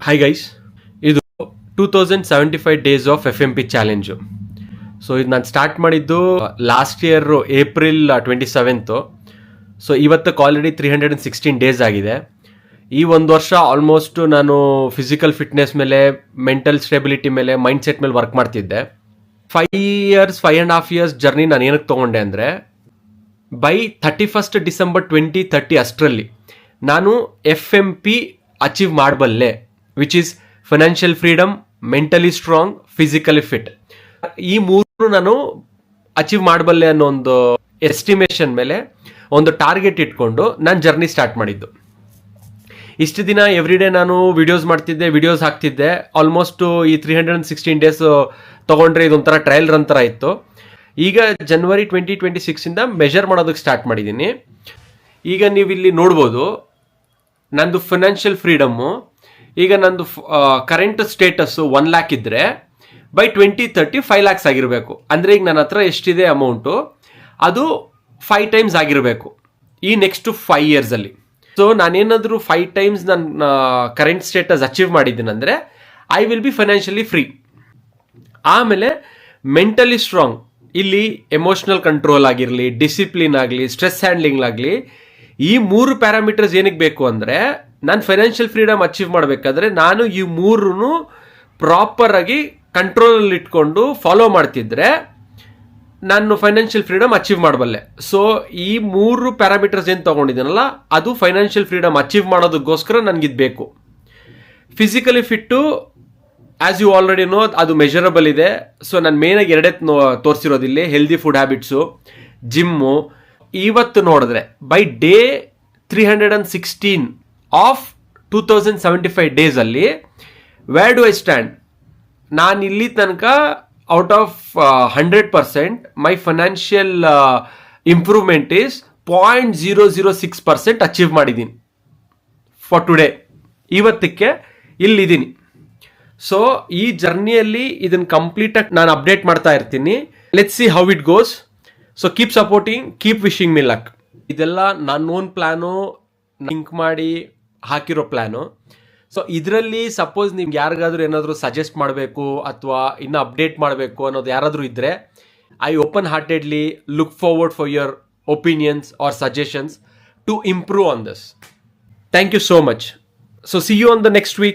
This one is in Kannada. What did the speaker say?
ಹಾಯ್ ಗೈಸ್, ಇದು 2075 days of FMP challenge. So ಇದು ನಾನು ಸ್ಟಾರ್ಟ್ ಮಾಡಿದ್ದು ಲಾಸ್ಟ್ ಇಯರ್ ಏಪ್ರಿಲ್ 27. ಸೊ ಇವತ್ತಕ್ಕೆ ಆಲ್ರೆಡಿ 316 ಡೇಸ್ ಆಗಿದೆ. ಈ ಒಂದು ವರ್ಷ ಆಲ್ಮೋಸ್ಟ್ ನಾನು ಫಿಸಿಕಲ್ ಫಿಟ್ನೆಸ್ ಮೇಲೆ, ಮೆಂಟಲ್ ಸ್ಟೆಬಿಲಿಟಿ ಮೇಲೆ, ಮೈಂಡ್ ಸೆಟ್ ಮೇಲೆ ವರ್ಕ್ ಮಾಡ್ತಿದ್ದೆ. 5.5 ಇಯರ್ಸ್ ಜರ್ನಿ ನಾನು ಏನಕ್ಕೆ ತೊಗೊಂಡೆ ಅಂದರೆ, ಬೈ 31 ಡಿಸೆಂಬರ್ 2030 ಅಷ್ಟರಲ್ಲಿ ನಾನು FMP ಅಚೀವ್ ಮಾಡಬಲ್ಲೆ, which is financial freedom, mentally strong, physically fit. ಈ ಮೂರು ನಾನು ಅಚೀವ್ ಮಾಡಬಲ್ಲೆ ಅನ್ನೋ ಒಂದು ಎಸ್ಟಿಮೇಷನ್ ಮೇಲೆ ಒಂದು ಟಾರ್ಗೆಟ್ ಇಟ್ಕೊಂಡು ನಾನು ಜರ್ನಿ ಸ್ಟಾರ್ಟ್ ಮಾಡಿದ್ದು. ಇಷ್ಟು ದಿನ ಎವ್ರಿ ಡೇ ನಾನು ವಿಡಿಯೋಸ್ ಮಾಡ್ತಿದ್ದೆ, ವಿಡಿಯೋಸ್ ಹಾಕ್ತಿದ್ದೆ. ಆಲ್ಮೋಸ್ಟ್ ಈ 316 ಡೇಸ್ ತೊಗೊಂಡ್ರೆ ಇದೊಂಥರ ಟ್ರಯಲ್ ರನ್ ಥರ ಇತ್ತು. ಈಗ ಜನವರಿ 2026 ಮೆಷರ್ ಮಾಡೋದಕ್ಕೆ ಸ್ಟಾರ್ಟ್ ಮಾಡಿದ್ದೀನಿ. ಈಗ ನೀವು ಇಲ್ಲಿ ನೋಡ್ಬೋದು, ನಂದು ಫೈನಾನ್ಷಿಯಲ್ ಫ್ರೀಡಮ್ಮು ಈಗ ನಂದು ಕರೆಂಟ್ ಸ್ಟೇಟಸ್ಸು 1 lakh ಇದ್ದರೆ ಬೈ 2030 5 lakhs ಆಗಿರಬೇಕು. ಅಂದರೆ ಈಗ ನನ್ನ ಹತ್ರ ಎಷ್ಟಿದೆ ಅಮೌಂಟು, ಅದು 5 times ಆಗಿರಬೇಕು ಈ ನೆಕ್ಸ್ಟ್ 5 yearsಲ್ಲಿ. ಸೊ ನಾನೇನಾದರೂ 5 times ನನ್ನ ಕರೆಂಟ್ ಸ್ಟೇಟಸ್ ಅಚೀವ್ ಮಾಡಿದ್ದೀನಂದರೆ I will be financially free. ಆಮೇಲೆ ಮೆಂಟಲಿ ಸ್ಟ್ರಾಂಗ್, ಇಲ್ಲಿ ಎಮೋಷ್ನಲ್ ಕಂಟ್ರೋಲ್ ಆಗಿರಲಿ, ಡಿಸಿಪ್ಲಿನ್ ಆಗಲಿ, ಸ್ಟ್ರೆಸ್ ಹ್ಯಾಂಡ್ಲಿಂಗ್ ಆಗಲಿ, ಈ 3 ಪ್ಯಾರಾಮೀಟರ್ಸ್ ಏನಕ್ಕೆ ಬೇಕು ಅಂದರೆ, ನಾನು ಫೈನಾನ್ಷಿಯಲ್ ಫ್ರೀಡಮ್ ಅಚೀವ್ ಮಾಡಬೇಕಾದ್ರೆ ನಾನು ಈ 3 ಪ್ರಾಪರ್ ಆಗಿ ಕಂಟ್ರೋಲಲ್ಲಿ ಇಟ್ಕೊಂಡು ಫಾಲೋ ಮಾಡ್ತಿದ್ರೆ ನಾನು ಫೈನಾನ್ಷಿಯಲ್ ಫ್ರೀಡಮ್ ಅಚೀವ್ ಮಾಡಬಲ್ಲೆ. ಸೊ ಈ 3 ಪ್ಯಾರಾಮೀಟರ್ಸ್ ಏನು ತೊಗೊಂಡಿದ್ದೀನಲ್ಲ, ಅದು ಫೈನಾನ್ಷಿಯಲ್ ಫ್ರೀಡಮ್ ಅಚೀವ್ ಮಾಡೋದಕ್ಕೋಸ್ಕರ ನನಗಿದು ಬೇಕು. Physically fit, as you already know, ಅದು ಮೆಷರಬಲ್ ಇದೆ. ಸೊ ನಾನು ಮೇನಾಗಿ ಎರಡೇ ತೋರಿಸಿರೋದಿಲ್ಲಿ, ಹೆಲ್ದಿ ಫುಡ್ ಹ್ಯಾಬಿಟ್ಸು, ಜಿಮ್ಮು. ಇವತ್ತು ನೋಡಿದ್ರೆ ಬೈ ಡೇ 316 ಆಫ್ 2075 ಡೇಸಲ್ಲಿ ವೇರ್ ಡು ಐ ಸ್ಟ್ಯಾಂಡ್? ನಾನು ಇಲ್ಲಿ ತನಕ out of 100% my financial improvement is 0.006% achieve ಮಾಡಿದ್ದೀನಿ ಫಾರ್ ಟುಡೇ. ಇವತ್ತಕ್ಕೆ ಇಲ್ಲಿದ್ದೀನಿ. ಸೊ ಈ ಜರ್ನಿಯಲ್ಲಿ ಇದನ್ನು ಕಂಪ್ಲೀಟಾಗಿ ನಾನು ಅಪ್ಡೇಟ್ ಮಾಡ್ತಾ ಇರ್ತೀನಿ. Let's see how it goes. So keep supporting, keep wishing me luck. ಇದೆಲ್ಲ ನನ್ನ ಓನ್ ಪ್ಲ್ಯಾನು, ಥಿಂಕ್ ಮಾಡಿ ಹಾಕಿರೋ ಪ್ಲ್ಯಾನು. ಸೊ ಇದರಲ್ಲಿ ಸಪೋಸ್ ನಿಮ್ಗೆ ಯಾರಿಗಾದ್ರೂ ಏನಾದರೂ ಸಜೆಸ್ಟ್ ಮಾಡಬೇಕು ಅಥವಾ ಇನ್ನೂ ಅಪ್ಡೇಟ್ ಮಾಡಬೇಕು ಅನ್ನೋದು ಯಾರಾದರೂ ಇದ್ದರೆ, I open heartedly look forward for your opinions or suggestions to improve on this. Thank you so much. So see you on the next weak.